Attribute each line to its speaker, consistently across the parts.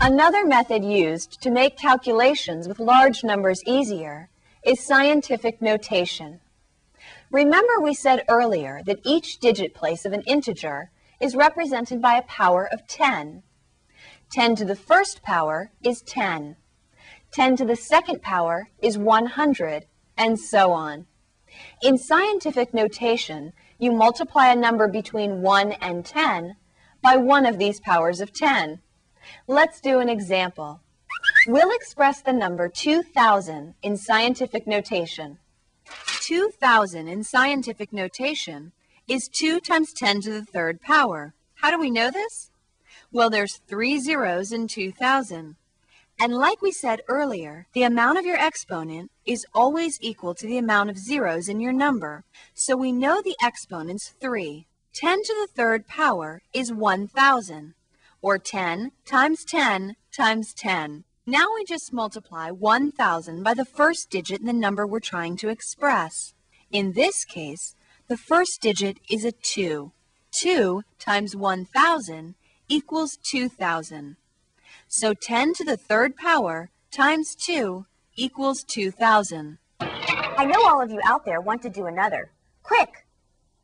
Speaker 1: Another method used to make calculations with large numbers easier is scientific notation. Remember we said earlier that each digit place of an integer is represented by a power of 10. 10 to the first power is 10. 10 to the second power is 100, and so on. In scientific notation, you multiply a number between 1 and 10 by one of these powers of 10. Let's do an example. We'll express the number 2,000 in scientific notation. 2,000 in scientific notation is 2 times 10 to the third power. How do we know this? Well, there's 3 zeros in 2,000. And like we said earlier, the amount of your exponent is always equal to the amount of zeros in your number. So we know the exponent's 3. 10 to the third power is 1,000, or 10 times 10 times 10. Now we just multiply 1,000 by the first digit in the number we're trying to express. In this case, the first digit is a 2. 2 times 1,000 equals 2,000. So 10 to the third power times 2 equals 2,000.
Speaker 2: I know all of you out there want to do another. Quick!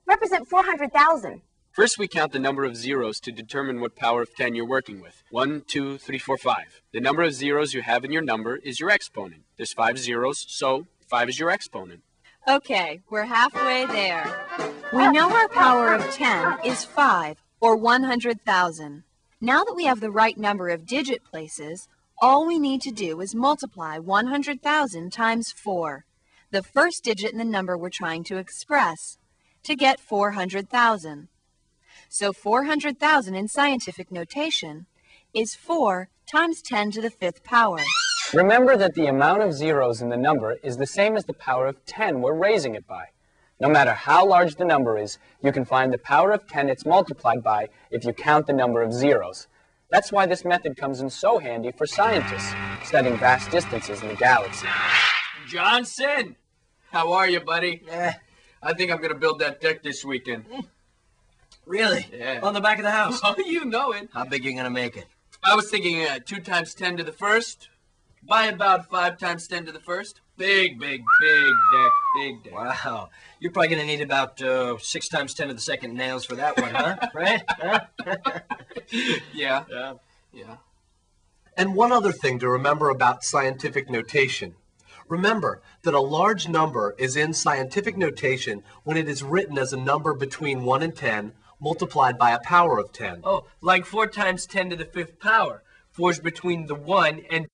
Speaker 2: Represent 400,000.
Speaker 3: First, we count the number of zeros to determine what power of 10 you're working with. 1, 2, 3, 4, 5. The number of zeros you have in your number is your exponent. There's 5 zeros, so 5 is your exponent.
Speaker 1: Okay, we're halfway there. We know our power of 10 is 5, or 100,000. Now that we have the right number of digit places, all we need to do is multiply 100,000 times 4, the first digit in the number we're trying to express, to get 400,000. So 400,000 in scientific notation is 4 times 10 to the fifth power.
Speaker 4: Remember that the amount of zeros in the number is the same as the power of 10 we're raising it by. No matter how large the number is, you can find the power of 10 it's multiplied by if you count the number of zeros. That's why this method comes in so handy for scientists studying vast distances in the galaxy.
Speaker 3: Johnson! How are you, buddy? I think I'm going to build that deck this weekend.
Speaker 5: Really?
Speaker 3: Yeah.
Speaker 5: On the back of the house?
Speaker 3: Oh, you know it.
Speaker 5: How big are you going to make it?
Speaker 3: I was thinking 2 times 10 to the first, by about 5 times 10 to the first. Big deck, big deck.
Speaker 5: Wow. You're probably going to need about 6 times 10 to the second nails for that one, huh? Right? Huh?
Speaker 3: Yeah.
Speaker 6: And one other thing to remember about scientific notation. Remember that a large number is in scientific notation when it is written as a number between 1 and 10 multiplied by a power of 10.
Speaker 3: Oh, like 4 times 10 to the fifth power. 4's between the 1 and